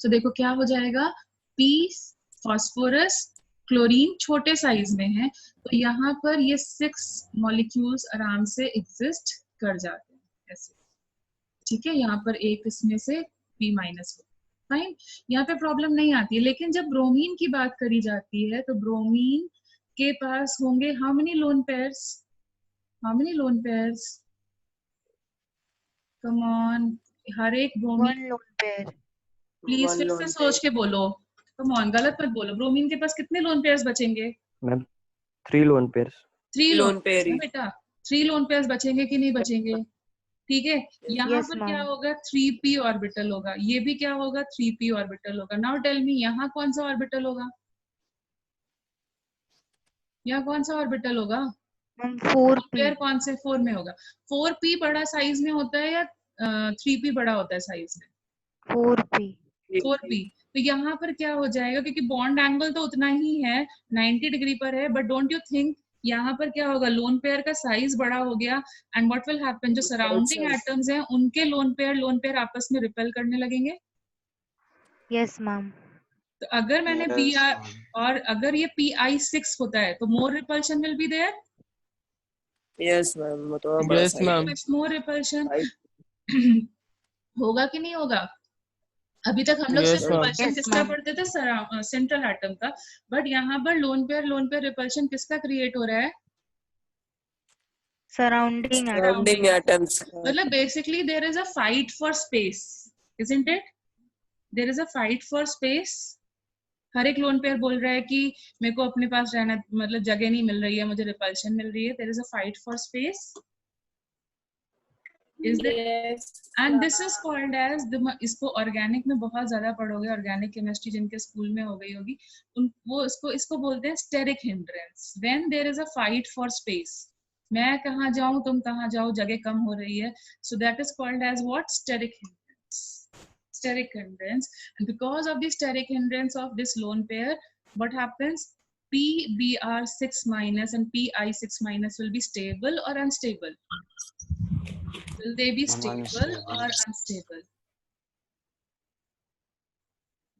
सो देखो क्या हो जाएगा, P फास्फोरस क्लोरीन छोटे साइज में है, तो यहाँ पर ये 6 मॉलिक्यूल्स आराम से एग्जिस्ट कर जाते हैं ऐसे, ठीक है। यहाँ पर एक इसमें से P माइनस हो, फाइन, यहाँ पे प्रॉब्लम नहीं आती है। लेकिन जब ब्रोमीन की बात करी जाती है तो ब्रोमीन के पास होंगे how many lone pairs, how many lone pairs, come on, हर एक ब्रोमीन, 1 lone pair. प्लीज फिर से सोच के बोलो, कम ऑन, गलत मत बोलो। ब्रोमीन के पास कितने लोन पेयर्स बचेंगे? Ma'am 3 lone pairs. 3 lone pair बेटा, 3 लोन पेयर्स बचेंगे कि नहीं बचेंगे? ठीक है, यहाँ Yes, पर ma'am. क्या होगा, 3p ऑर्बिटल होगा, ये भी क्या होगा, 3p ऑर्बिटल होगा। नाउ टेल मी, यहाँ कौन सा ऑर्बिटल होगा, यहाँ कौन सा ऑर्बिटल होगा? Ma'am, 4p. पेयर कौन से 4 में होगा? 4p बड़ा साइज में होता है या 3p बड़ा होता है साइज में? 4p. 4p। तो यहाँ पर क्या हो जाएगा, क्योंकि बॉन्ड एंगल तो उतना ही है, 90 डिग्री पर है, बट डोंट यू थिंक यहाँ पर क्या होगा, लोन पेयर का साइज बड़ा हो गया, एंड व्हाट विल हैपन, जो सराउंडिंग एटम्स हैं उनके लोन पेयर आपस में रिपेल करने लगेंगे। Yes, ma'am. तो अगर मैंने Br और अगर ये Pi6 होता है तो more repulsion will be there. Yes ma'am, वो तो Yes, ma'am. मोर रिपल्शन होगा कि नहीं होगा? अभी तक हम लोग Yes, सिर्फ ma'am. रिपल्शन Yes, किसका ma'am. पढ़ते थे, सेंट्रल एटम का, बट यहाँ पर लोन पेयर रिपल्शन किसका क्रिएट हो रहा है? Surrounding atom. Surrounding atoms. मतलब basically there is a fight for space, isn't it? There is a fight for space. हर एक लोन पेयर बोल रहा है कि मेरे को अपने पास रहना, मतलब जगह नहीं मिल रही है, मुझे रिपल्शन मिल रही है, there is a fight for space, is there? And this is called as, इसको ऑर्गेनिक में बहुत ज्यादा पढ़ोगे, ऑर्गेनिक केमिस्ट्री जिनके स्कूल में हो गई होगी वो इसको बोलते हैं steric hindrance. When there is a fight for space, मैं कहाँ जाऊं तुम कहाँ जाओ, जगह कम हो रही है, so that is called as what, steric hindrance. Steric hindrance, and because of the steric hindrance of this lone pair, what happens, PBr6 minus and Pi6 minus will be stable or unstable? Will they be stable or unstable?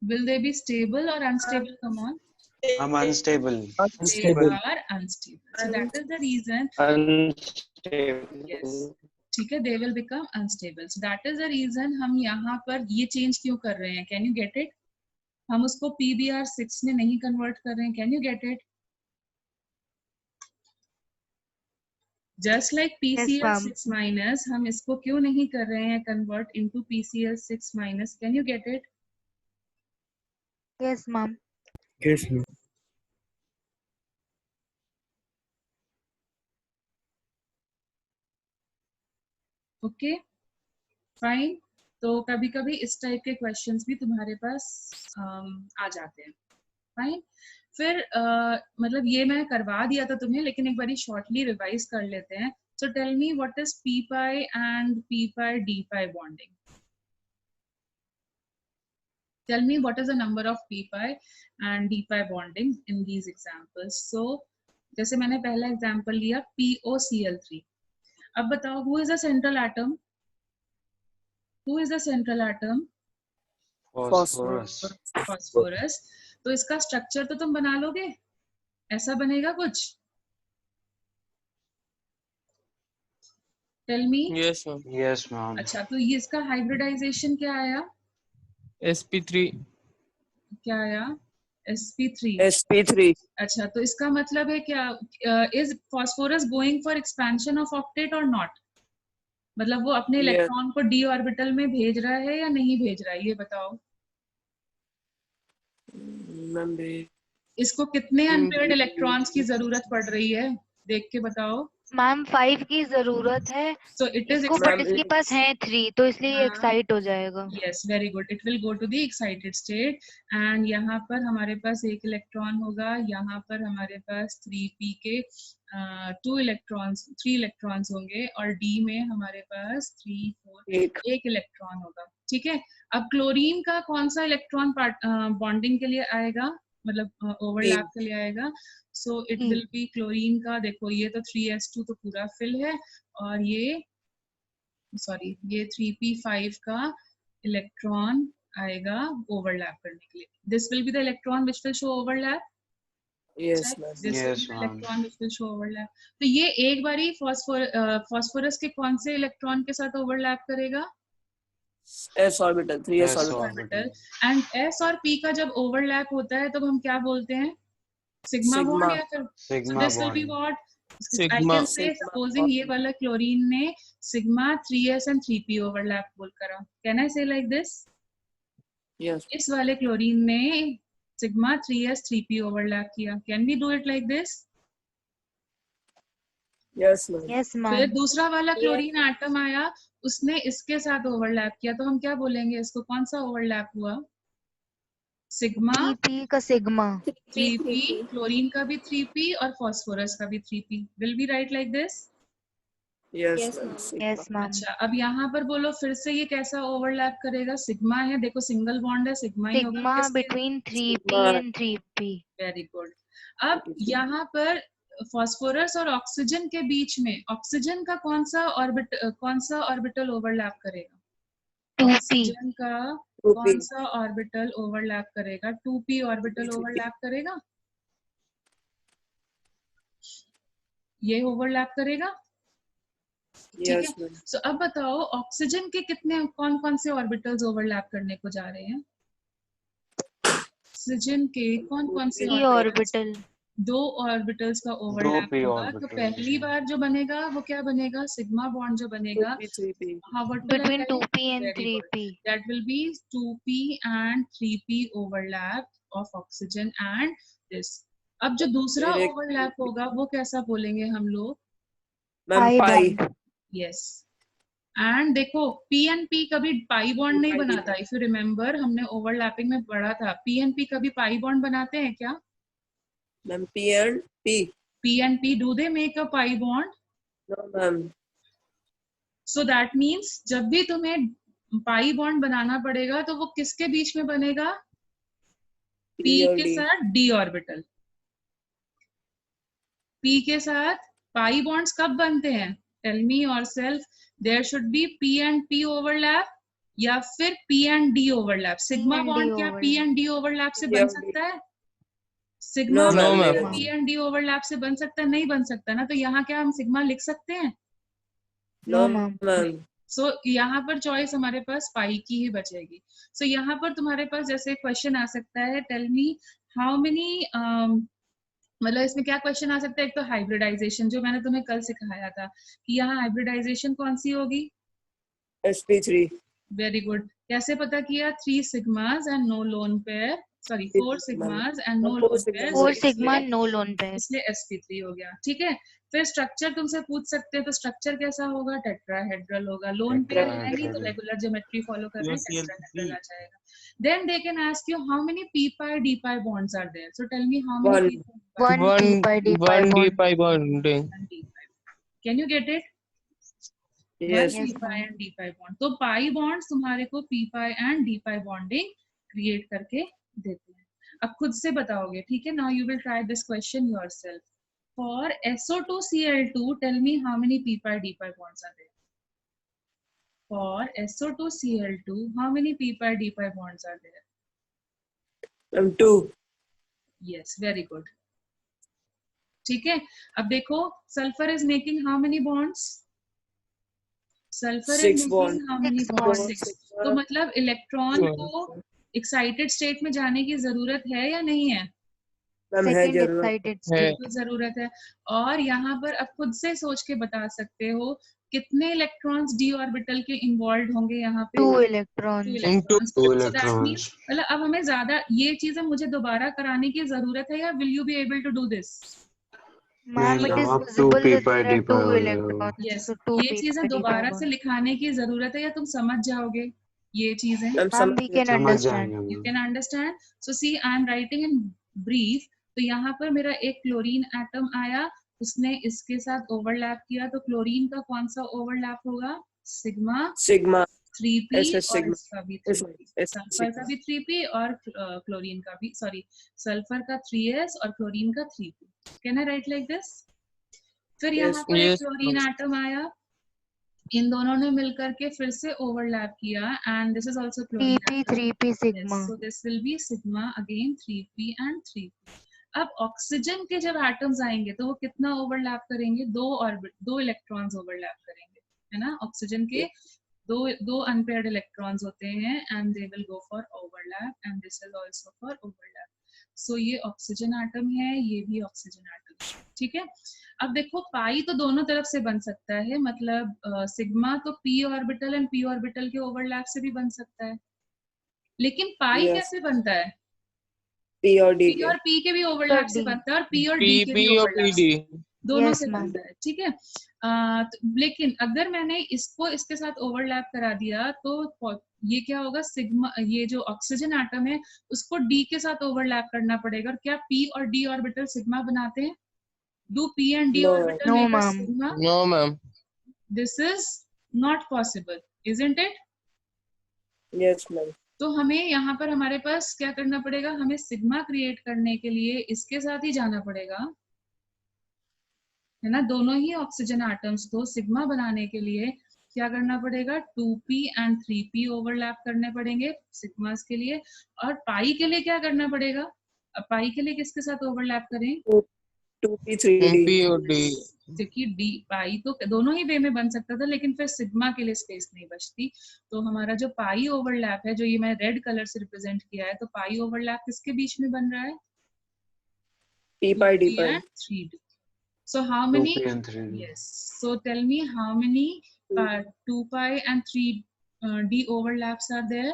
Will they be stable or unstable? Come on. I'm unstable. They are unstable. So that is the reason. Unstable. Yes. ठीक है, they will become unstable. So that is the reason हम यहाँ पर ये change क्यों कर रहे हैं? Can you get it? हम उसको PBr6 में नहीं कन्वर्ट कर रहे हैं. Can you get it? Just like PCl6 minus, हम इसको क्यों नहीं कर रहे हैं convert into PCl6 minus? Can you get it? Yes, ma'am. Yes, ma'am. Okay fine. तो कभी कभी इस टाइप के क्वेश्चंस भी तुम्हारे पास आ जाते हैं, फाइन। फिर मतलब ये मैंने करवा दिया था तुम्हें, लेकिन एक बारी शॉर्टली रिवाइज कर लेते हैं। So tell me what is p pi and p pi d pi bonding? Tell me what is the number of p pi and d pi bonding in these examples. So जैसे मैंने पहला example लिया POCl3, अब बताओ who is the central atom? Who is the central atom? Phosphorus. Phosphorus. तो इसका structure तो तुम बना लोगे, ऐसा बनेगा कुछ? Tell me. Yes, ma'am. Yes, ma'am. अच्छा, तो ये इसका हाइब्रिडाइजेशन क्या आया? sp3. क्या आया? sp3. sp3। अच्छा, तो इसका मतलब है क्या, is phosphorus going for expansion of octet और नॉट? मतलब वो अपने इलेक्ट्रॉन को d ऑर्बिटल में भेज रहा है या नहीं भेज रहा है, ये बताओ। इसको कितने अनपेयर्ड इलेक्ट्रॉन्स की जरूरत पड़ रही है, देख के बताओ। मैम 5 की जरूरत है So it is इसको, बट इसके पास है 3, तो इसलिए एक्साइट हो जाएगा। Yes, very good. It will go to the excited state, and यहाँ पर हमारे पास एक इलेक्ट्रॉन होगा, यहाँ पर हमारे पास 3p के 3 इलेक्ट्रॉन्स होंगे, और d में हमारे पास 3 4 एक इलेक्ट्रॉन होगा, ठीक है। अब क्लोरीन का कौन सा इलेक्ट्रॉन बॉन्डिंग के लिए आएगा, मतलब ओवरलैप के लिए आएगा? So it will be chlorine का, देखो ये तो 3s2 तो पूरा फिल है, और ये सॉरी ये 3p5 का इलेक्ट्रॉन आएगा ओवरलैप करने के लिए. This will be the electron which will show overlap. Yes, ma'am. This will Yes, be the ma'am. electron which will show overlap. तो ये एक बारी फॉस्फोरस के कौन से इलेक्ट्रॉन के साथ ओवरलैप करेगा? S orbital, 3s S orbital. orbital. And S और P का जब ओवरलैप होता है तब हम क्या बोलते हैं? Sigma bond Sigma. या फिर Sigma this will be bond. What? I Sigma. can say Sigma supposing bond. ये वाला क्लोरीन ने sigma 3s and 3p overlap बोल करा. Can I say like this? Yes. इस वाले क्लोरीन ने सिग्मा 3s 3p ओवरलैप किया. Can we do it like this? Yes, ma'am. Yes फिर मैम. दूसरा वाला क्लोरीन एटम आया, उसने इसके साथ ओवरलैप किया, तो हम क्या बोलेंगे इसको? कौन सा ओवरलैप हुआ? सिग्मा 3p का सिग्मा. 3p, क्लोरीन का भी 3p और फास्फोरस का भी 3p. Will be right like this? Yes, ma'am. Sigma. Yes ma'am. अच्छा, अब यहाँ पर बोलो फिर से ये कैसा ओवरलैप करेगा? सिग्मा है, देखो सिंगल बॉन्ड है, सिग्मा ही होगा. सिग्मा किसके? Between 3p Sigma. And 3p. Very good. अब यहाँ पर फास्फोरस और ऑक्सीजन के बीच में ऑक्सीजन का कौन सा ऑर्बिटल ओवरलैप करेगा? 2p. ऑक्सीजन का 2p. कौन सा ऑर्बिटल ओवरलैप करेगा? 2p orbital 2p. ओवरलैप करेगा. ये ओवरलैप करेगा. ठीक Yes, है. ma'am. सो अब बताओ ऑक्सीजन के कितने कौन से ऑर्बिटल्स ओवरलैप करने को जा रहे हैं? ऑक्सीजन के कौन से 3 ऑर्बिटल. 2 ऑर्बिटल्स का ओवरलैप p होगा. तो orbitals, पहली yeah. बार जो बनेगा वो क्या बनेगा? सिग्मा बॉन्ड जो बनेगा. 2p, 3p. How what will I between write? 2p and Very good. 3p. That will be 2p and 3p overlap of oxygen and this. अब जो दूसरा फिर एक- ओवरलैप होगा वो कैसा बोलेंगे हम लोग? Ma'am, pi pi. bond. Yes. And देखो P एंड P कभी पाई बॉन्ड नहीं Pi बनाता. इफ यू रिमेम्बर हमने ओवरलैपिंग में पढ़ा था, P एंड P कभी पाई बॉन्ड बनाते हैं क्या? Ma'am, P and P. P and P do they make a pi bond? No, ma'am. So that means जब भी तुम्हें पाई बॉन्ड बनाना पड़ेगा तो वो किसके बीच में बनेगा? P P और के D. साथ D ऑर्बिटल. P के साथ पाई बॉन्ड्स कब बनते हैं? Tell me yourself. There should be P and P overlap या फिर P and D overlap. Sigma and D bond क्या P overlap. And D overlap से P बन और D. सकता है? Sigma No, ma'am. ma'am. नहीं P एंड D ओवरलैप से बन सकता है? नहीं बन सकता ना. तो यहाँ क्या हम सिग्मा लिख सकते हैं? No, No, ma'am. ma'am. सो यहाँ पर चॉइस हमारे पास पाई की ही बचेगी. सो यहाँ पर तुम्हारे पास जैसे क्वेश्चन आ सकता है, टेल मी हाउ मेनी, मतलब इसमें क्या क्वेश्चन आ सकता है? एक तो हाइब्रिडाइजेशन जो मैंने तुम्हें कल सिखाया था कि यहाँ हाइब्रिडाइजेशन कौन सी होगी? sp3. Very good. कैसे पता किया? 3 sigmas and no lone pair, sorry 4 sigmas and no lone pair. 4 sigma no lone pair. इसलिए sp3 हो गया. ठीक है. फिर स्ट्रक्चर तुमसे पूछ सकते हैं, तो स्ट्रक्चर कैसा होगा? टेट्राहेड्रल होगा. लोन पेयर है नहीं तो Tetrahedral. रेगुलर ज्योमेट्री फॉलो कर रहे हैं, UCl3. टेट्राहेड्रल आ जाएगा. Then they can ask you how many p pi d pi bonds are there. So tell me how many One. p pi. 1 p pi d pi One D bond. pi bonding. and d pi. Can you get it? Yes. P pi and d pi bond. तो pi bonds तुम्हारे को p pi and d pi bonding create करके देते हैं. अब खुद से बताओगे, ठीक है? Now you will try this question yourself. For SO2Cl2, tell me how many p pi d pi bonds are there? For SO2Cl2, how many p pi d pi bonds are there? Ma'am, 2. Yes, very good. ठीक है. अब देखो sulphur is making how many bonds? Sulfur is 6 making bonds. how many 6 bonds? bonds. 6. तो मतलब electron को excited state में जाने की जरूरत है या नहीं है? Ma'am, है Second जरूरत. excited है. state. बिल्कुल जरूरत है. और यहाँ पर अब खुद से सोच के बता सकते हो कितने इलेक्ट्रॉन्स d ऑर्बिटल के इन्वॉल्व होंगे यहाँ पे? 2 2 electrons. Electrons. Two So that electrons. means मतलब अब हमें ज्यादा ये चीजें मुझे दोबारा कराने की जरूरत है या will you be able to do this? Ma'am, it No, is up to visible p that pi there d are pi 2 हो जाएगा. electrons. Yes. So 2 ये p चीजें pi d pi दोबारा से bond. लिखाने की जरूरत है या तुम समझ जाओगे ये चीजें? Ma'am, Ma'am, we can समझ understand. जाएंगे You हम. can understand. So see, I am writing in brief. तो यहाँ पर मेरा एक क्लोरीन एटम आया, उसने इसके साथ ओवरलैप किया, तो क्लोरीन का कौन सा ओवरलैप होगा? Sigma Sigma. 3p SS और sigma. इसका भी Yes, 3p. yes, सल्फर का sigma. भी 3p और क्लोरीन का भी, सॉरी सल्फर का 3s और क्लोरीन का 3p. Can I right like this? फिर Yes. यहाँ पर एक Yes. क्लोरीन एटम आया, इन दोनों ने मिलकर के फिर से ओवरलैप किया and this is also chlorine 3p 3p sigma. So this will be sigma again 3p and 3p. अब ऑक्सीजन के जब एटम्स आएंगे तो वो कितना ओवरलैप करेंगे, दो इलेक्ट्रॉन्स ओवरलैप करेंगे, है ना. ऑक्सीजन के दो अनपेयर्ड इलेक्ट्रॉन्स होते हैं and they will go for overlap and this is also for overlap. So ये ऑक्सीजन एटम है, ये भी ऑक्सीजन एटम है. ठीक है. अब देखो पाई तो दोनों तरफ से बन सकता है, मतलब सिग्मा तो p orbital and p orbital के ओवरलैप से भी बन सकता है, लेकिन पाई Yes. कैसे बनता है, P और D p और p के भी ओवरलैप से D. बनता है और p और d के भी PP और ओवरलैप PD. से दोनों Yes, से ma'am. बनता है. ठीक है. लेकिन अगर मैंने इसको इसके साथ ओवरलैप करा दिया तो ये क्या होगा, सिग्मा, ये जो ऑक्सीजन एटम है उसको d के साथ ओवरलैप करना पड़ेगा. और क्या p और d ऑर्बिटल सिग्मा बनाते हैं? Do p and d No. orbital No, make a ma'am. sigma? No, ma'am. This is not possible, isn't it? Yes, ma'am. तो हमें यहाँ पर हमारे पास क्या करना पड़ेगा, हमें सिग्मा क्रिएट करने के लिए इसके साथ ही जाना पड़ेगा, है ना. दोनों ही ऑक्सीजन एटम्स को सिग्मा बनाने के लिए क्या करना पड़ेगा, 2p एंड 3p ओवरलैप करने पड़ेंगे सिग्मास के लिए. और पाई के लिए क्या करना पड़ेगा, अब पाई के लिए किसके साथ ओवरलैप करें, 2p 3d. P और D. क्योंकि डी पाई तो दोनों ही वे में बन सकता था, लेकिन फिर सिग्मा के लिए स्पेस नहीं बचती. तो हमारा जो पाई ओवरलैप है, जो ये मैं रेड कलर से रिप्रेजेंट किया है, तो पाई ओवरलैप किसके बीच में बन रहा है, P by D 2p by. and 3d. So how many, 2p and 3d. yes, so tell me how many 2 pi and 3d overlaps are there.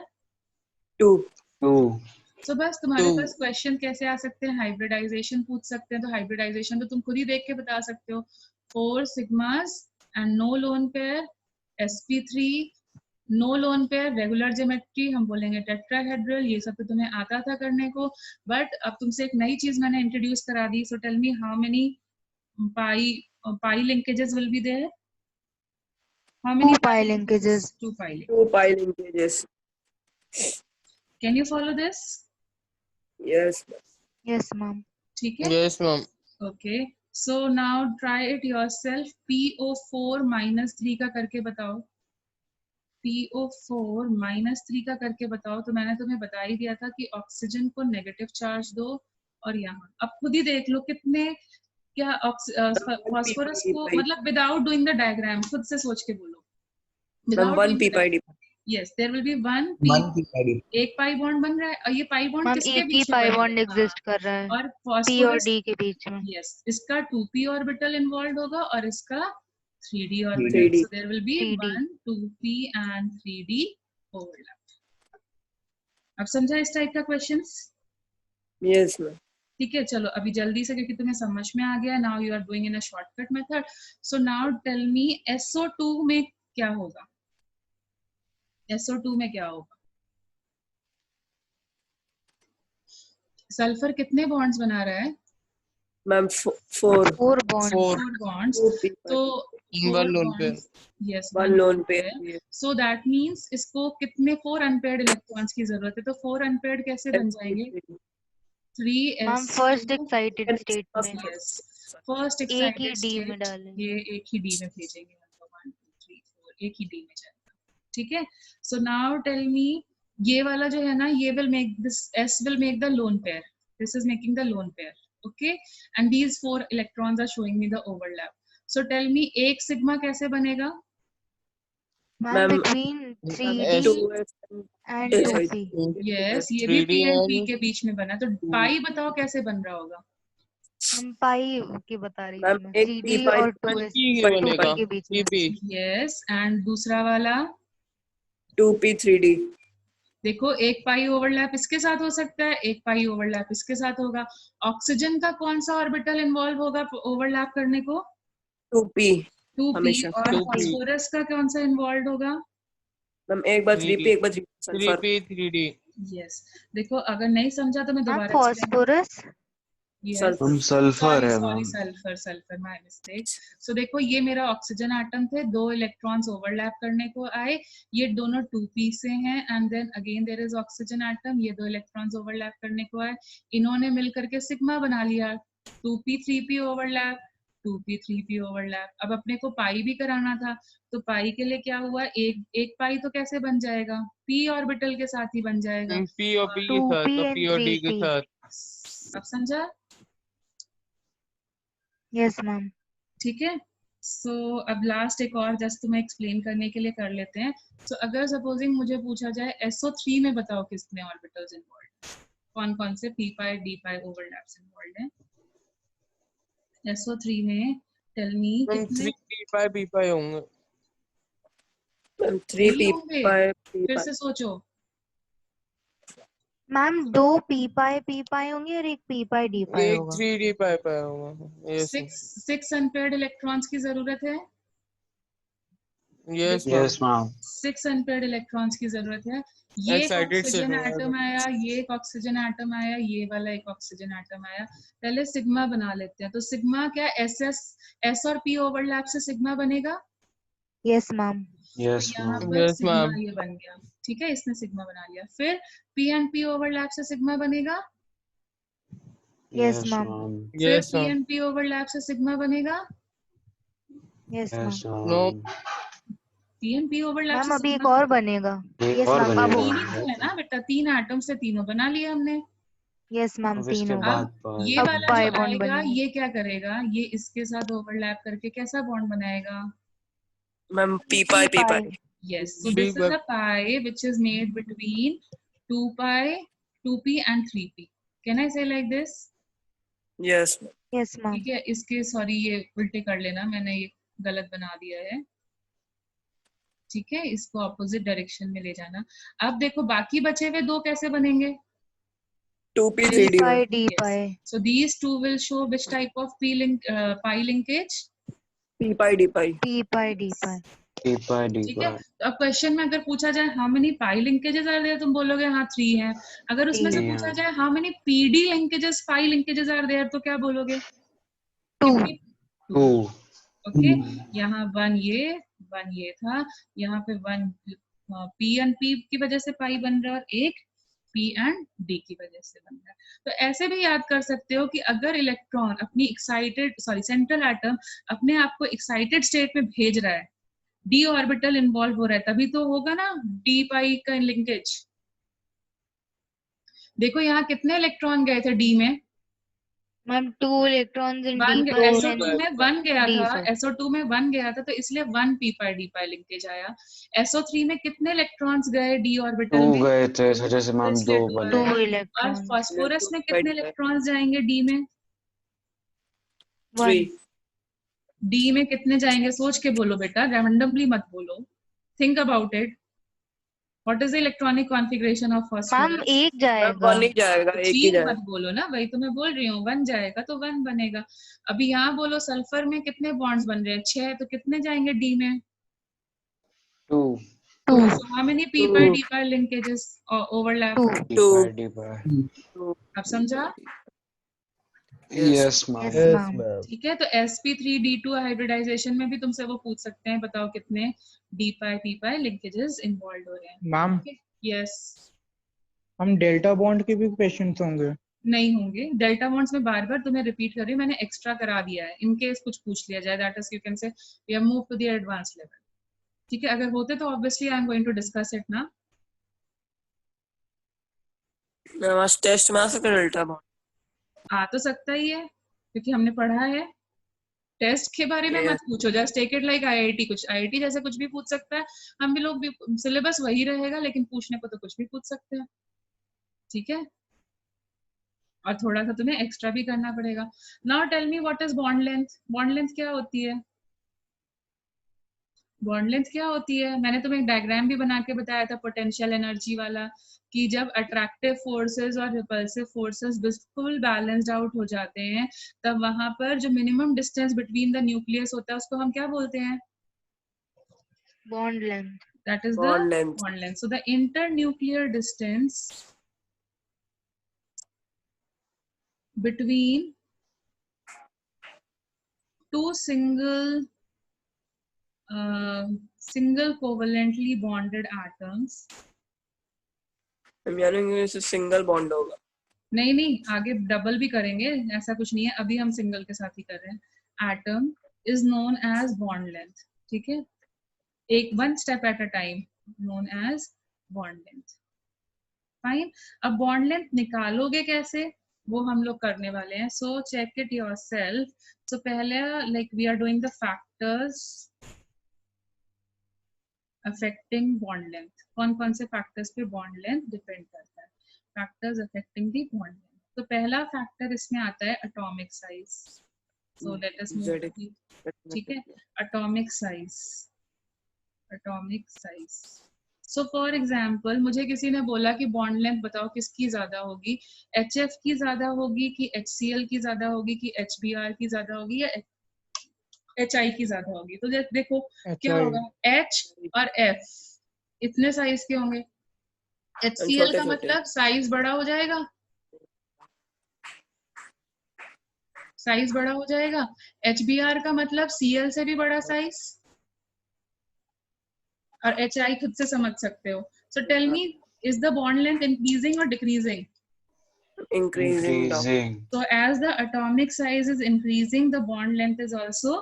2. 2. So बस तुम्हारे 2. पास क्वेश्चन कैसे आ सकते हैं, हाइब्रिडाइजेशन पूछ सकते हैं. तो हाइब्रिडाइजेशन तो तुम खुद ही देख के बता सकते हो. 4 sigmas and no lone pair, sp3 no lone pair, regular geometry, हम बोलेंगे टेट्राहेड्रल, ये सब तो तुम्हें आता था करने को. बट अब तुमसे एक नई चीज मैंने इंट्रोड्यूस करा दी. So tell me how many pi linkages will be there. How many 2 pi linkages. 2 pi linkages. 2 pi linkages. Can you follow this? Yes. Yes, ma'am. ठीक है. Yes, ma'am. Okay. So now try it yourself. PO4 minus 3 का करके बताओ. PO4 minus 3 का करके बताओ. तो मैंने तुम्हें बता ही दिया था कि ऑक्सीजन को नेगेटिव चार्ज दो. और यहाँ अब खुद ही देख लो कितने, क्या फास्फोरस को, मतलब विदाउट डूइंग द डायग्राम, खुद से सोच के बोलो. Ma'am, 1 P by D. Yes, there will be one एक पाई बॉन्ड बन रहा है. और ये पाई बॉन्ड मैम किसके एक ही बीच में पाई बनेगा? बॉन्ड एग्जिस्ट कर रहा है और p और फास्फोरस, d के बीच में. यस, इसका 2p ऑर्बिटल इन्वॉल्व होगा और इसका 3d orbital. 3D. So there will be 3D. 1 2p and 3d overlap. अब समझा इस टाइप का क्वेश्चंस? Yes, ma'am. ठीक है. चलो अभी जल्दी से, क्योंकि तुम्हें समझ में आ गया. Now you are doing in a shortcut method. So now tell me SO2 में क्या होगा, SO2 में क्या होगा. सल्फर कितने बॉन्ड्स बना रहा है, Ma'am, 4. 4 bond. 4. 4 bonds. 2 P by तो One lone pair. Yes, 1 lone pair. Yes. So that means इसको कितने 4 अनपेयर्ड इलेक्ट्रॉन्स की जरूरत है. तो 4 अनपेयर्ड कैसे बन जाएंगे, 3s. Ma'am first excited state में यस, फर्स्ट एक ही एक्साइटेड d में स्टेट, डालेंगे. ये एक ही d में भेजेंगे हम. 1 2 3 4 एक ही d में जाएगा. ठीक है. सो नाउ टेल मी, ये वाला जो है ना, ये will make this, s will make the lone pair. This is making the lone pair. Okay, and these 4 electrons are showing me the overlap. So tell me एक सिग्मा कैसे बनेगा. Ma'am Ma'am, between 3d 2s. And sorry. 2p. Yes, ये भी 3D p and p and के बीच में बना. तो पाई बताओ कैसे बन रहा होगा. हम पाई की बता रही मैम, थी मैं. एक 3d p pi और by 2s P by बनेगा. के बीच में. PP. यस, एंड दूसरा वाला 2p 3d. देखो, एक पाई ओवरलैप इसके साथ हो सकता है, एक पाई ओवरलैप इसके साथ होगा. ऑक्सीजन का कौन सा ऑर्बिटल इन्वॉल्व होगा ओवरलैप करने को, 2p. 2p. हमेशा. और 2p. फास्फोरस का कौन सा इन्वॉल्व होगा. मैम एक बार 3p 3D. एक बार 3p. Sulphur. 3P 3D. Yes. देखो अगर नहीं समझा तो मैं मैम दोबारा फास्फोरस. सल्फर. हम सल्फर है sorry, ma'am. Sulphur my mistake. So देखो, ये मेरा ऑक्सीजन एटम थे, 2 इलेक्ट्रॉन्स ओवरलैप करने को आए, ये दोनों 2p से हैं. And then again there is oxygen atom, ये 2 इलेक्ट्रॉन्स ओवरलैप करने को आए, इन्होंने मिलकर के सिग्मा बना लिया. 2p 3p overlap. 2p 3p overlap. अब अपने को पाई भी कराना था, तो पाई के लिए क्या हुआ, एक पाई तो कैसे बन जाएगा, p ऑर्बिटल के साथ ही बन जाएगा। P और P के 2p साथ और and P और D के 3p. साथ। अब समझा? Yes, ma'am. ठीक है। सो अब लास्ट एक और जस्ट तुम्हें एक्सप्लेन करने के लिए कर लेते हैं। सो अगर सपोजिंग मुझे पूछा जाए SO3 में बताओ कितने ऑर्बिटल्स इन्वॉल्व, कौन कौन से p पाई d पाई ओवरलैप्स इन्वॉल्व हैं SO3 में, टेल मी कितने 3p p pi होंगे। मैम 3p नहीं होंगे, pi p फिर pi से सोचो। मैम 2 p pi होंगे और एक p pi d pi एक होगा. 3d pi होगा। यस 6 अनपेयर्ड इलेक्ट्रॉन्स की जरूरत है। Yes Yes, ma'am. 6 unpaired electrons की जरूरत है। ये एक एक्साइटेड से ऑक्सीजन एटम आया, ये एक ऑक्सीजन एटम आया, ये वाला एक ऑक्सीजन एटम आया। पहले सिग्मा बना लेते हैं। तो सिग्मा क्या, S और P ओवरलैप से सिग्मा बनेगा। Yes, ma'am. Yes, तो यहाँ ma'am. पर यस सिग्मा मैम। ये बन गया। ठीक है, इसने सिग्मा बना लिया। फिर P एंड P ओवरलैप से सिग्मा बनेगा। Yes, Yes, ma'am. ma'am. फिर yes P ma'am. And P overlap से सिग्मा बनेगा। Yes, ma'am. Yes, no ma'am. P and P overlap ma'am से अभी एक सिग्मा और बनेगा. एक Yes, और ma'am. अब बनेगा। तीन होगा. ही तो है ना बेटा, 3 एटम से तीनों बना लिए हमने। Yes, ma'am. अब 3 इसके होगा. बाद अब ये अब वाला जो pi bond आएगा, बनेगा. ये क्या करेगा, ये इसके साथ ओवरलैप करके कैसा बॉन्ड बनाएगा। Ma'am p pi p pi Yes, so P this is pi- a pi which is made between 2 pi, 2p and 3p. Can I say like this? yes ma'am. Yes, ma'am. ठीक है, इसके sorry ये उल्टे कर लेना, मैंने ये गलत बना दिया है। ठीक है, इसको ऑपोजिट डायरेक्शन में ले जाना। अब देखो बाकी बचे हुए दो कैसे बनेंगे। 2p p 3d pi ma'am. d Yes. pi. So these two will show which type of pi linkage. p pi d pi p pi d pi. P pi D ठीक है, pi. तो अब क्वेश्चन में अगर पूछा जाए how many pi linkages are there, तुम बोलोगे हाँ 3 है। अगर उसमें से Three पूछा हैं। जाए how many PD linkages, pi linkages are there, तो क्या बोलोगे। 2. Two. ओके, यहाँ 1 ये था, यहाँ पे 1 पी एंड पी की वजह से पाई बन रहा है और एक पी एंड डी की वजह से बन रहा है। तो ऐसे भी याद कर सकते हो कि अगर इलेक्ट्रॉन अपनी सेंट्रल एटम अपने आप को एक्साइटेड स्टेट में भेज रहा है, डी ऑर्बिटल इन्वॉल्व हो रहा है, तभी तो होगा ना डी पाई का लिंकेज। देखो यहाँ कितने इलेक्ट्रॉन गए थे डी में, ma'am 2 electrons in d one pi SO2 and में 1 गया D था, sir. SO2 में 1 गया था, तो इसलिए 1 p pi d pi linkage आया। SO3 में कितने इलेक्ट्रॉन्स गए डी ऑर्बिटल टू में, गए थे इस वजह से तो मैम इसलिए दो 2 बने। 2 आया। और electrons. फास्फोरस में 2 कितने pi d pi. इलेक्ट्रॉन्स जाएंगे डी में, 1. 3 डी में कितने जाएंगे, सोच के बोलो बेटा, रैंडमली मत बोलो, think about it. What is the electronic configuration of ma'am phosphorus. एक मैम जाएगा. 1 ही जाएगा, एक ही 3 जाएगा. मत बोलो ना, वही तो मैं बोल रही हूँ, 1 जाएगा तो 1 बनेगा। अभी यहाँ बोलो सल्फर में कितने बॉन्ड्स बन रहे हैं, 6, तो कितने जाएंगे डी में। To 2. So how many p pi d pi linkages overlap? 2. D Two. pi D pi. 2 अब समझा। Yes, ma'am. Yes, ma'am. ठीक है, तो sp3d2 हाइब्रिडाइजेशन में भी तुमसे वो पूछ सकते हैं, बताओ कितने d pi p pi linkages involve हो रहे हैं। मैम यस, हम डेल्टा बॉन्ड के भी क्वेश्चंस होंगे। नहीं होंगे डेल्टा बॉन्ड्स में, बार बार तुम्हें रिपीट कर रही हूँ, मैंने एक्स्ट्रा करा दिया है इन केस कुछ पूछ लिया जाए, that is you can say we have move to the advance level. ठीक है, अगर होते तो obviously I am going to discuss it ना। मैम आज टेस्ट में आ सकता है डेल्टा बॉन्ड. आ तो सकता ही है क्योंकि हमने पढ़ा है। टेस्ट के बारे में मत पूछो, just take it like IIT, कुछ आईआईटी जैसे कुछ भी पूछ सकता है। हम भी लोग भी सिलेबस वही रहेगा, लेकिन पूछने को तो कुछ भी पूछ सकते हैं। ठीक है, और थोड़ा सा तुम्हें एक्स्ट्रा भी करना पड़ेगा। Now tell me what is bond length. Bond length क्या होती है, बॉन्ड लेंथ क्या होती है, मैंने तुम्हें एक डायग्राम भी बना के बताया था पोटेंशियल एनर्जी वाला, कि जब अट्रैक्टिव फोर्सेस और रिपल्सिव फोर्सेस बिल्कुल बैलेंस्ड आउट हो जाते हैं, तब वहां पर जो minimum distance between the nucleus होता है उसको हम क्या बोलते हैं, Bond length. That is the Bond length. Bond length. So the internuclear distance between two single covalently bonded atoms, हम यानी इसे सिंगल बॉन्ड होगा. नहीं आगे डबल भी करेंगे, ऐसा कुछ नहीं है, अभी हम सिंगल के साथ ही कर रहे हैं। atom is known as bond length. ठीक है, एक one step at a time known as bond length. Fine. अब bond length निकालोगे कैसे, वो हम लोग करने वाले हैं. So check it yourself. So पहले like we are doing the factors affecting bond length. कौन कौन से factors पे bond length depend करता है? Factors affecting the bond length. तो पहला factor इसमें आता है atomic size. So let us move to the, ठीक है, atomic size. Atomic size. So for example, मुझे किसी ने बोला कि bond length बताओ किसकी ज्यादा होगी, HF की ज्यादा होगी कि HCl की ज्यादा होगी कि HBr की ज्यादा होगी या HI की ज्यादा होगी. तो देखो क्या होगा, H और F इतने साइज के होंगे. HCl का मतलब साइज बड़ा हो जाएगा, साइज बड़ा हो जाएगा. HBr का मतलब Cl से भी बड़ा साइज. और HI खुद से समझ सकते हो. So tell me, is the bond length increasing or decreasing? Increasing. Increasing. So as the atomic size is increasing, the bond length is also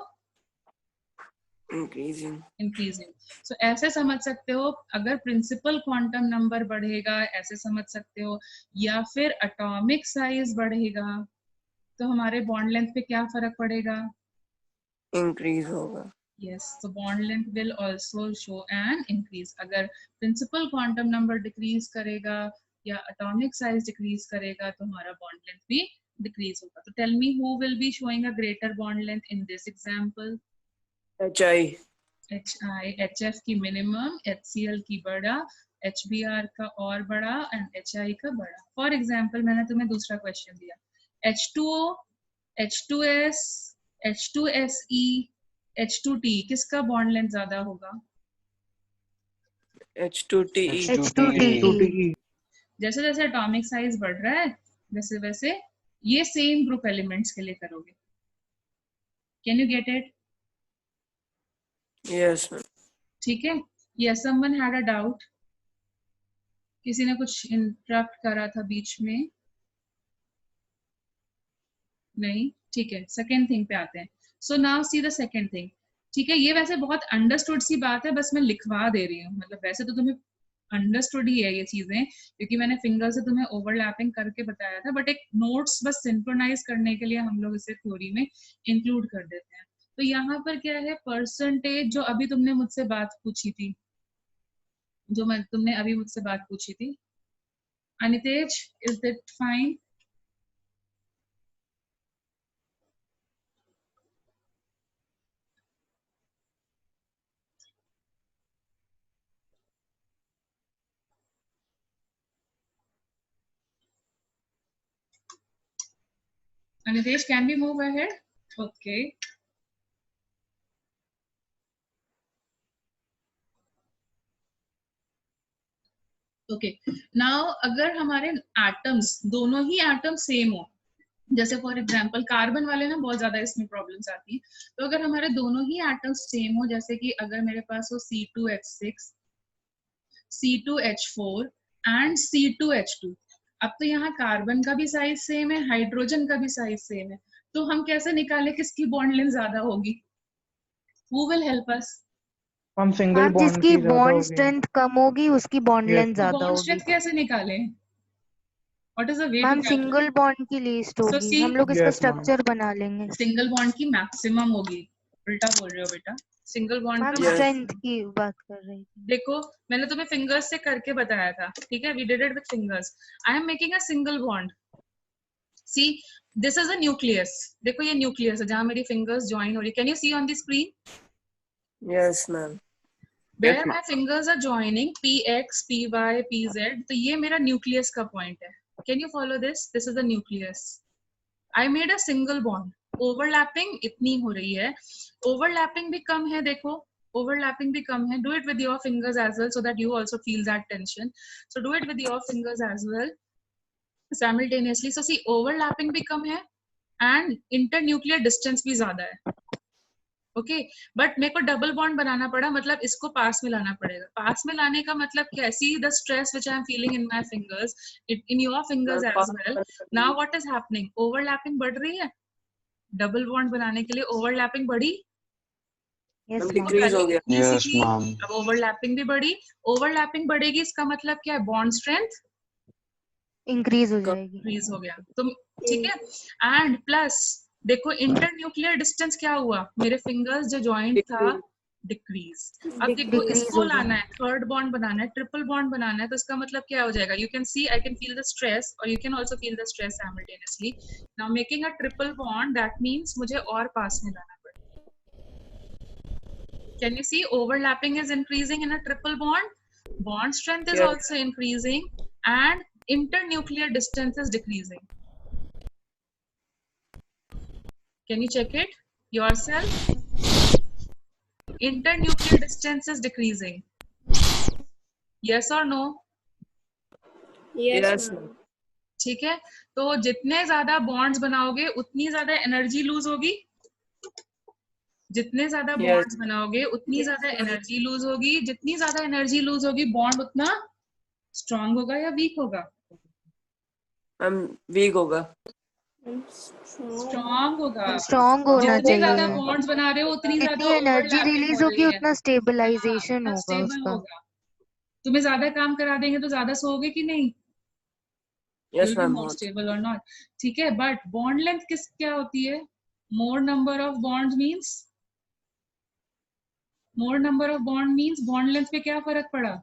Increasing. increasing. So ऐसे समझ सकते हो, अगर principal quantum number बढ़ेगा ऐसे समझ सकते हो, या फिर atomic size बढ़ेगा तो हमारे bond length पे क्या फर्क पड़ेगा? Increase होगा. Yes, so bond length will also show an increase. अगर principal quantum number decrease करेगा या atomic size decrease करेगा तो हमारा bond length भी decrease होगा. So tell me who will be showing a greater bond length in this example? HI. HI, HF की minimum, HCl की बड़ा, HBr का और बड़ा and HI का बड़ा. For example, मैंने तुम्हें दूसरा question दिया. H2O, H2S, H2SE, H2T किसका बॉन्ड लेंथ ज्यादा होगा? H2TE. H2TE. जैसे जैसे एटॉमिक साइज बढ़ रहा है वैसे वैसे ये सेम ग्रुप एलिमेंट्स के लिए करोगे. Can you get it? Yes, ma'am. ठीक है. Yes, someone had a doubt. किसी ने कुछ इंटरप्ट करा था बीच में? नहीं, ठीक है. सेकेंड थिंग पे आते हैं. So now see the second thing. ठीक है, ये वैसे बहुत अंडरस्टूड सी बात है, बस मैं लिखवा दे रही हूँ. मतलब वैसे तो तुम्हें अंडरस्टूड ही है ये चीजें, क्योंकि मैंने फिंगर से तुम्हें ओवरलैपिंग करके बताया था, बट एक नोट्स बस सिंक्रोनाइज करने के लिए हम लोग इसे थ्योरी में इंक्लूड कर देते हैं. तो यहाँ पर क्या है, परसेंटेज जो अभी तुमने मुझसे बात पूछी थी, तुमने अभी मुझसे बात पूछी थी, Anitesh, is that fine? Anitesh, can we move ahead? Okay. Okay. Now, अगर हमारे एटम्स, दोनों ही एटम सेम हो, जैसे फॉर एग्जांपल कार्बन वाले ना बहुत ज्यादा इसमें प्रॉब्लम्स आती है. तो अगर हमारे दोनों ही एटम्स सेम हो, जैसे कि अगर मेरे पास हो C2H6, C2H4 एंड C2H2. अब तो यहाँ कार्बन का भी साइज सेम है, हाइड्रोजन का भी साइज सेम है, तो हम कैसे निकाले किसकी बॉन्ड लेंथ ज्यादा होगी? Who will help us? हम सिंगल बॉन्ड जिसकी की ज्यादा बॉन्ड होगी. स्ट्रेंथ कम होगी उसकी बॉन्ड Yes, लेंथ ma'am. ज्यादा बॉन्ड होगी. स्ट्रेंथ कैसे निकाले? What is the way to ma'am calculate? Single bond की लिस्ट So होगी, see, हम लोग इसका Yes, ma'am. स्ट्रक्चर बना लेंगे. सिंगल बॉन्ड की मैक्सिमम होगी. उल्टा बोल रहे हो बेटा. सिंगल बॉन्ड मैम का Yes. स्ट्रेंथ की बात कर रही थी. देखो, मैंने तुम्हें फिंगर्स से करके बताया था, ठीक है? We did it with fingers. I am making a single bond. See, this is a nucleus. देखो ये न्यूक्लियस है जहाँ मेरी फिंगर्स ज्वाइन हो रही है. Can you see on the screen? Yes, ma'am. Where my fingers are joining, PX, PY, PZ. तो ये मेरा न्यूक्लियस का पॉइंट है. Can you follow this? This is the nucleus. I made a single bond. Overlapping इतनी हो रही है. Overlapping भी कम है, देखो. Overlapping भी कम है. Do it with your fingers as well, so that you also feel that tension. So do it with your fingers as well, simultaneously. So see, overlapping भी कम है and internuclear distance भी ज्यादा है. ओके, बट मेरे को double bond बनाना पड़ा, मतलब इसको पास में लाना पड़ेगा. पास में लाने का मतलब क्या है? See the stress which I am feeling in my fingers, in your fingers as well. Now what is happening? Overlapping बढ़ रही है. डबल बॉन्ड बनाने के लिए ओवरलैपिंग बढ़ी, यस मैम मैम डिक्रीज हो गया। Yes, ma'am. अब ओवरलैपिंग भी बढ़ी, ओवरलैपिंग बढ़ेगी इसका मतलब क्या है, बॉन्ड स्ट्रेंथ इंक्रीज हो जाएगी। इंक्रीज हो गया। तो ठीक है, एंड प्लस देखो इंटर न्यूक्लियर डिस्टेंस क्या हुआ, मेरे फिंगर्स जो जॉइंट था डिक्रीज। अब देखो Decrease इसको हो गया। लाना है, थर्ड बॉन्ड बनाना है, ट्रिपल बॉन्ड बनाना है, तो इसका मतलब क्या हो जाएगा, you can see I can feel the stress और you can also feel the stress simultaneously. Now making a triple bond that means मुझे और पास में लाना पड़ेगा। Can you see overlapping is increasing in a triple bond? Bond strength is Yes. also increasing and internuclear distance is decreasing. Can you check it yourself? Internuclear distance is decreasing. Yes or no? Yes, ठीक है, तो जितने ज्यादा bonds बनाओगे उतनी ज्यादा energy lose होगी, जितने ज्यादा Yes. बॉन्ड्स बनाओगे उतनी ज्यादा एनर्जी लूज होगी, जितनी ज्यादा एनर्जी लूज होगी बॉन्ड उतना स्ट्रांग होगा या वीक होगा, मैम वीक होगा। स्ट्रांग होगा। स्ट्रॉन्ग होना जितने ज्यादा चाहिए। बॉन्ड्स बना रहे हो उतनी ज्यादा जितनी एनर्जी ओवरलैपिंग रिलीज हो होगी रही है, उतना स्टेबलाइजेशन उतना होगा स्टेबल उसका। होगा। तुम्हें ज्यादा काम करा देंगे तो ज्यादा सोओगे कि नहीं, yes will be ma'am more बहुत। stable or not। ठीक है, बट बॉन्ड लेंथ किस क्या होती है, मोर number of bond means, more number of bond means bond length पे क्या फर्क पड़ा,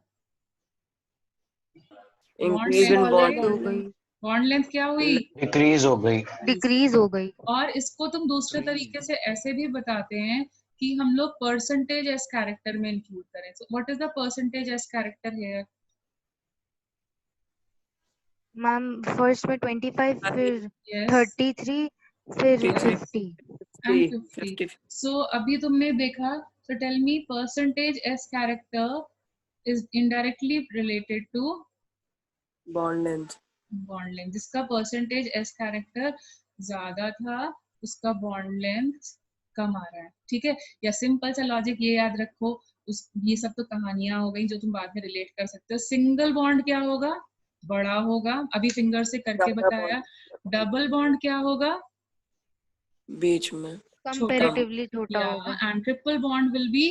bond increase in length bond हो गई, बॉन्ड लेंथ क्या हुई, Decrease हो गई. डिक्रीज हो गई। और इसको तुम दूसरे तरीके से ऐसे भी बताते हैं कि हम लोग परसेंटेज एस कैरेक्टर में इंक्लूड करें। So what is the percentage S character here, ma'am first में 25, फिर यस 33, फिर 33, 50। and 50, 50। So अभी तुमने देखा, so tell me percentage S character is indirectly related to bond length. bond length। जिसका percentage S character ज्यादा था उसका bond length कम आ रहा है, ठीक है। या सिंपल सा लॉजिक ये याद रखो, उस ये सब तो कहानियां हो गई जो तुम बाद में रिलेट कर सकते हो। सिंगल बॉन्ड क्या होगा, बड़ा होगा, अभी फिंगर से करके ज्यादा बताया। डबल बॉन्ड क्या होगा, बीच में कंपैरेटिवली छोटा yeah, होगा, and triple bond will be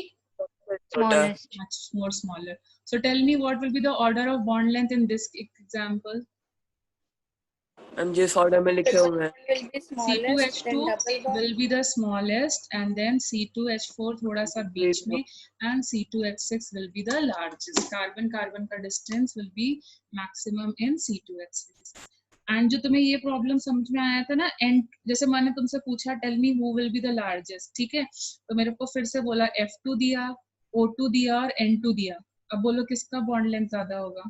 छोटा। Smallest. much more smaller। So tell me what will be the order of bond length in this example? हम जिस ऑर्डर में लिखे हुए हैं C2H2 will be the smallest and then C2H4 थोड़ा सा बीच में and C2H6 will be the largest। Carbon carbon का distance will be maximum in C2H6। And जो तुम्हें ये प्रॉब्लम समझ में आया था ना, एंड जैसे मैंने तुमसे पूछा tell me who will be the largest, ठीक है, तो मेरे को फिर से बोला F2 दिया, O2 दिया और N2 दिया। अब बोलो किसका बॉन्ड लेंथ ज्यादा होगा,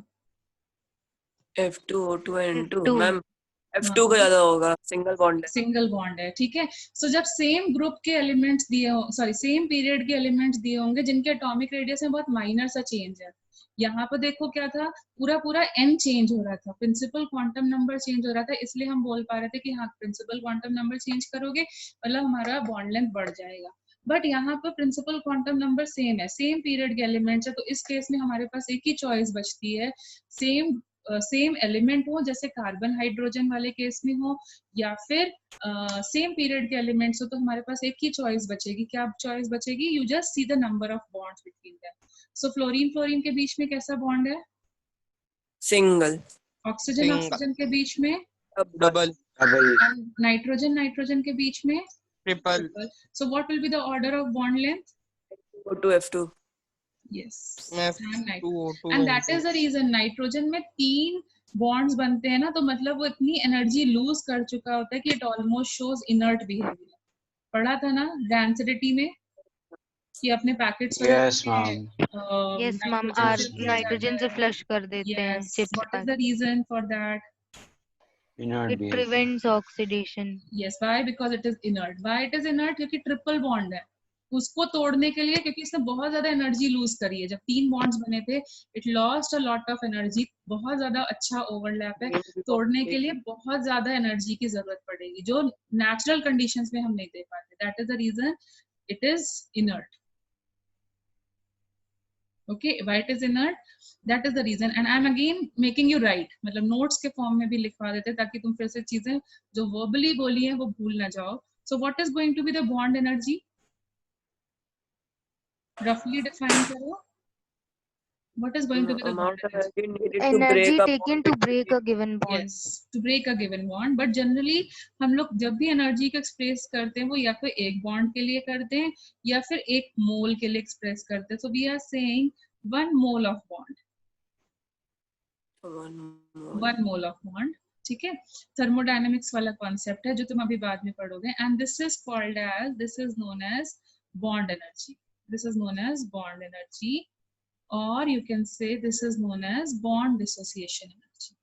F2 O2 N2 F2। Ma'am F2 का ज्यादा होगा, सिंगल बॉन्ड है। सिंगल बॉन्ड है, ठीक है। सो जब सेम ग्रुप के एलिमेंट्स दिए हो, सॉरी सेम पीरियड के एलिमेंट्स दिए होंगे जिनके एटॉमिक रेडियस में बहुत माइनर सा चेंज है, यहाँ पर देखो क्या था, पूरा पूरा n चेंज हो रहा था, प्रिंसिपल क्वांटम नंबर चेंज हो रहा था, इसलिए हम बोल पा रहे थे कि हाँ प्रिंसिपल क्वांटम नंबर चेंज करोगे मतलब हमारा बॉन्ड लेंथ बढ़ जाएगा। बट यहाँ पर प्रिंसिपल क्वांटम नंबर सेम है, सेम पीरियड के एलिमेंट्स है, तो इस केस में हमारे पास एक ही चॉइस बचती है, सेम एलिमेंट हो, जैसे कार्बन हाइड्रोजन वाले केस में हो, या फिर सेम पीरियड के एलिमेंट्स हो, तो हमारे पास एक ही चॉइस बचेगी। क्या चॉइस बचेगी, you just see the number of bonds between them. So fluorine fluorine के बीच में कैसा बॉन्ड है, सिंगल। Oxygen Single। ऑक्सीजन के बीच में, डबल, नाइट्रोजन नाइट्रोजन के बीच में triple, so what will be the order of bond length, O2 F2 yes F2 O2 and that is the reason nitrogen में 3 bonds बनते हैं ना, तो मतलब वो इतनी एनर्जी लूज कर चुका होता है कि it almost shows inert behaviour. पढ़ा था ना डेंसिटी में कि अपने packets Yes, ma'am. Yes ma'am, nitrogen से फ्लश कर देते हैं chips what is pack. The reason for that, Inert it behavior. Prevents oxidation. yes why, because it is inert। why it is inert, क्योंकि triple bond है, उसको तोड़ने के लिए, क्योंकि इसने बहुत ज्यादा एनर्जी लूज करी है, जब 3 बॉन्ड्स बने थे it lost a lot of energy, बहुत ज्यादा अच्छा ओवरलैप है, तोड़ने के लिए बहुत ज्यादा एनर्जी की जरूरत पड़ेगी जो नेचुरल कंडीशंस में हम नहीं दे पाते, that is the reason it is inert. okay why it is inert, that is the reason and I am again making you write, मतलब नोट्स के फॉर्म में भी लिखवा देते ताकि तुम फिर से चीजें जो वर्बली बोली हैं वो भूल ना जाओ। So what is going to be the bond energy? Roughly define करो. What is going to be the bond Amount of energy? energy needed to Energy break a taken bond to break between a given bond. Yes, to break a given bond. But generally हम लोग जब भी energy को express करते हैं वो या फिर एक बॉन्ड के लिए करते हैं या फिर एक मोल के लिए एक्सप्रेस करते हैं. So we are saying 1 mole of bond. 1 mole of bond. ठीक है, थर्मोडायनेमिक्स वाला कॉन्सेप्ट है जो तुम अभी बाद में पढ़ोगे. And this is called as, this is known as bond energy. This is known as bond energy, और you can say this is known as bond dissociation energy,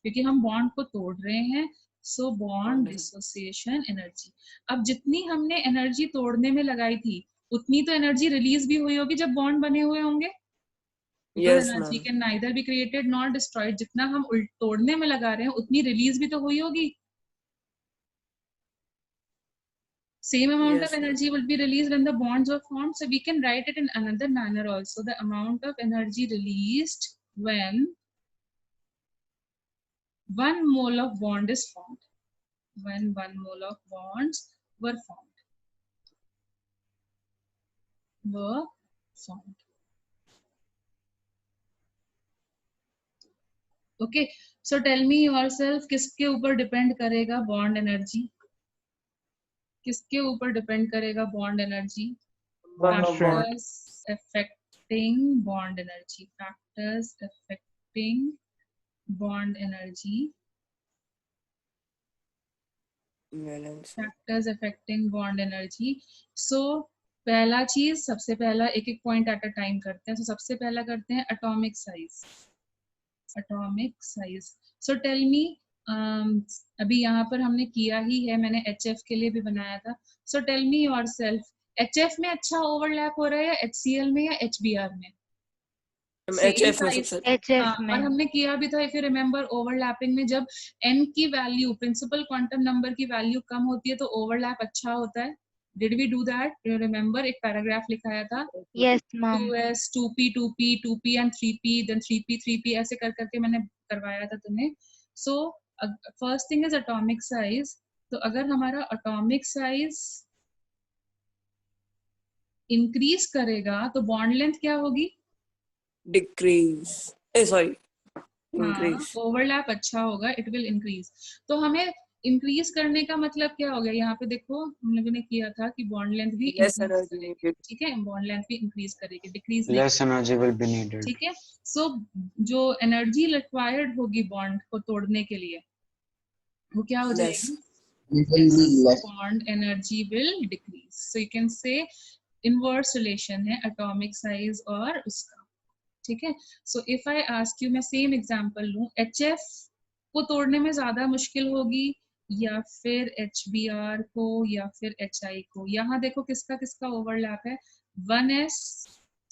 क्योंकि हम बॉन्ड को तोड़ रहे हैं. So bond dissociation energy. अब जितनी हमने एनर्जी तोड़ने में लगाई थी उतनी तो एनर्जी रिलीज भी हुई होगी जब बॉन्ड बने हुए होंगे. Yes, energy ma'am. Can neither be created not destroyed. जितना हम तोड़ने में लगा रहे हैं उतनी रिलीज भी तो हुई होगी. Same amount Yes, of energy will be released when the bonds are formed. So we can write it in another manner also. The amount of energy released when 1 mole of bond is formed. When 1 mole of bonds were formed. Were formed. Okay. So tell me yourself, किसके ऊपर depend करेगा bond energy? किसके ऊपर depend करेगा bond energy? One of bond. Factors affecting bond energy. Factors affecting bond energy. Valence. Factors affecting bond energy. So पहला चीज, सबसे पहला एक एक पॉइंट एट अ टाइम करते हैं. So सबसे पहला करते हैं atomic size. Atomic size. So tell me, अभी यहाँ पर हमने किया ही है, मैंने HF के लिए भी बनाया था. So tell me yourself, HF में अच्छा ओवरलैप हो रहा है या HCl में या HBr में? HF में सबसे HF हाँ, में. और हमने किया भी था, इफ यू रिमेम्बर, ओवरलैपिंग में जब n की वैल्यू, प्रिंसिपल क्वांटम नंबर की वैल्यू कम होती है तो ओवरलैप अच्छा होता है. Did we do that? You remember, एक पैराग्राफ लिखाया था. Yes, ma'am. 2s 2p 2p 2p and 3p, then 3p 3p, ऐसे कर करके मैंने करवाया था तुम्हें. So first thing is atomic size. तो अगर हमारा एटॉमिक साइज इंक्रीज करेगा तो बॉन्ड लेंथ क्या होगी? decrease. Sorry. Increase. ओवरलैप अच्छा होगा, इट विल इंक्रीज. तो हमें इंक्रीज करने का मतलब क्या हो गया? यहाँ पे देखो हम लोगों ने किया था कि बॉन्ड लेंथ भी Less increase energy करेगी. needed. ठीक है, बॉन्ड लेंथ भी इंक्रीज करेगी, डिक्रीज नहीं. Less energy will be needed. ठीक है. सो जो एनर्जी रिक्वायर्ड होगी बॉन्ड को तोड़ने के लिए वो क्या हो Less. जाएगी? Bond energy will decrease. So you can से इनवर्स रिलेशन है एटॉमिक साइज और उसका. ठीक है. So if I ask you, मैं सेम एग्जांपल लूं, HF को तोड़ने में ज्यादा मुश्किल होगी या फिर HBr को या फिर HI को? यहाँ देखो किसका किसका ओवरलैप है. 1s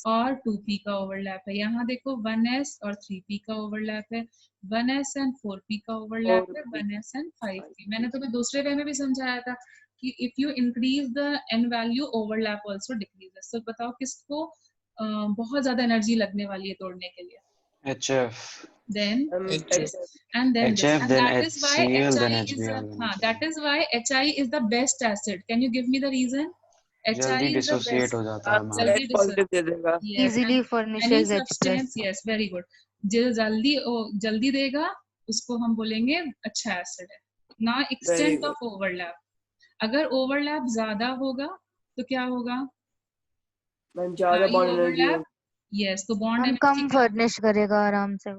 और 2p का ओवरलैप है. यहाँ देखो 1s और 3p का ओवरलैप है. 1s and 4p का ओवरलैप है. 1s and 5p. मैंने तुम्हें दूसरे वे में भी समझाया था कि if you increase the n value, overlap also decreases. तो बताओ किसको बहुत ज्यादा एनर्जी लगने वाली है तोड़ने के लिए? HF. Then HF. and then this, HF, and then that is why HCl, then HI is HBr. that is why HI is the best acid. Can you give me the reason? HI जल्दी is the dissociate best. हो जाता है जल्दी हमारा. Positive दे देगा. Yes, Easily and any furnishes H+. substance, yes, very good. जो जल्दी देगा उसको हम बोलेंगे अच्छा एसिड है. ना एक्सटेंट good. Of overlap. अगर ओवरलैप ज्यादा होगा तो क्या होगा? मैम ज्यादा बॉन्ड एनर्जी ओवरलैप. यस, तो बॉन्ड हम एनर्जी कम फर्निश करेगा आराम से.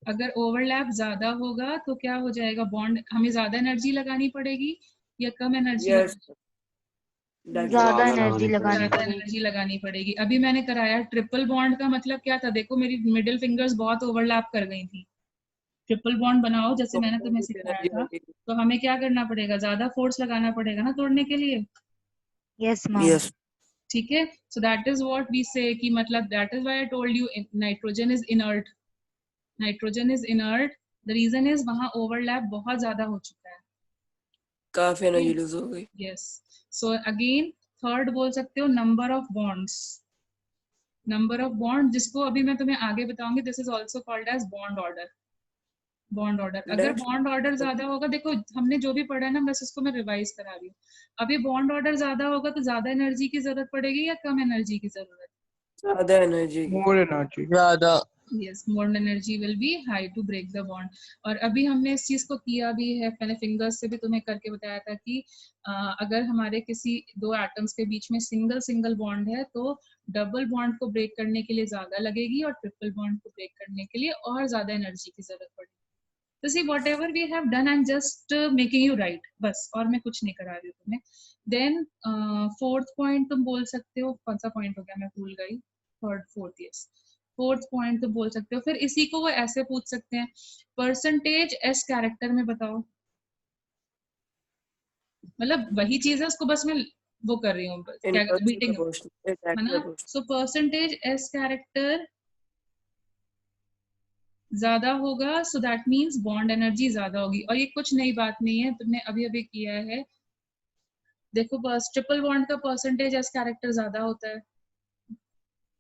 अगर ओवरलैप ज्यादा होगा तो क्या हो जाएगा? बॉन्ड, हमें ज्यादा एनर्जी लगानी पड़ेगी या कम एनर्जी? Yes. ज्यादा एनर्जी लगानी ज्यादा पड़ेगी. एनर्जी लगानी पड़ेगी. अभी मैंने कराया ट्रिपल बॉन्ड का मतलब क्या था? देखो मेरी मिडिल फिंगर्स बहुत ओवरलैप कर गई थी. ट्रिपल बॉन्ड बनाओ जैसे मैंने तुम्हें सिखाया था, तो हमें क्या करना पड़ेगा? ज्यादा फोर्स लगाना पड़ेगा ना तोड़ने के लिए. Yes, ma'am. Yes. ठीक है. So that is what we say कि मतलब that is why I told you nitrogen is inert. Nitrogen is inert. The reason is वहां ओवरलैप बहुत ज्यादा हो चुका है. काफी एनर्जी लूज हो गई. यस. सो अगेन थर्ड बोल सकते हो number of bonds. Number of bond जिसको अभी मैं तुम्हें आगे बताऊंगी, this is also called as bond order. Bond order, अगर That's बॉन्ड ऑर्डर ज्यादा होगा, देखो हमने जो भी पढ़ा है ना, बस उसको मैं रिवाइज करा रही हूँ। अभी बॉन्ड ऑर्डर ज्यादा होगा तो ज्यादा एनर्जी की जरूरत पड़ेगी या कम एनर्जी की जरूरत? ज्यादा एनर्जी। More energy. ज्यादा। yes, more energy will be high to break the bond। और अभी हमने इस चीज को किया भी है, मैंने फिंगर्स से भी तुम्हें करके बताया था कि अगर हमारे किसी दो एटम्स के बीच में सिंगल सिंगल बॉन्ड है तो डबल बॉन्ड को ब्रेक करने के लिए ज्यादा लगेगी और ट्रिपल बॉन्ड को ब्रेक करने के लिए और ज्यादा एनर्जी की जरूरत पड़ेगी। तो see whatever we have done, I am just making you write, बस, और मैं कुछ नहीं करा रही हूँ तुम्हें। देन फोर्थ पॉइंट तुम बोल सकते हो, कौन सा पॉइंट हो गया मैं भूल गई, फोर्थ यस, फोर्थ पॉइंट तुम बोल सकते हो। फिर इसी को वो ऐसे पूछ सकते हैं, परसेंटेज एस कैरेक्टर में बताओ, मतलब वही चीज है, उसको बस मैं वो कर रही हूँ, मीटिंग है ना। सो परसेंटेज एस कैरेक्टर ज्यादा होगा, so that means bond energy ज्यादा होगी। और ये कुछ नई बात नहीं है, तुमने अभी अभी किया है। देखो बस ट्रिपल बॉन्ड का परसेंटेज एस कैरेक्टर ज्यादा होता है,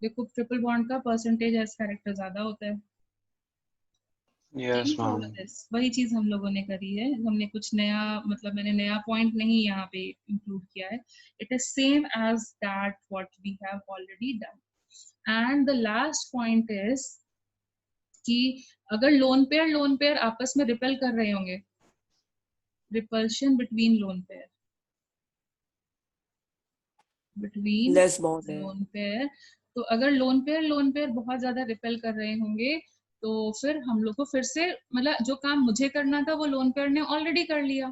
देखो ट्रिपल बॉन्ड का परसेंटेज एस कैरेक्टर ज्यादा होता है। Yes, ma'am. वही चीज हम लोगों ने करी है, हमने कुछ नया, मतलब मैंने नया पॉइंट नहीं यहाँ पे इंक्लूड किया है। It is same as that what we have already done. And the last point is कि अगर लोन पेयर आपस में रिपेल कर रहे होंगे, repulsion between lone pair lone pair, तो अगर लोन पेयर बहुत ज्यादा रिपेल कर रहे होंगे तो फिर हम लोग को फिर से, मतलब जो काम मुझे करना था वो लोन पेयर ने ऑलरेडी कर लिया।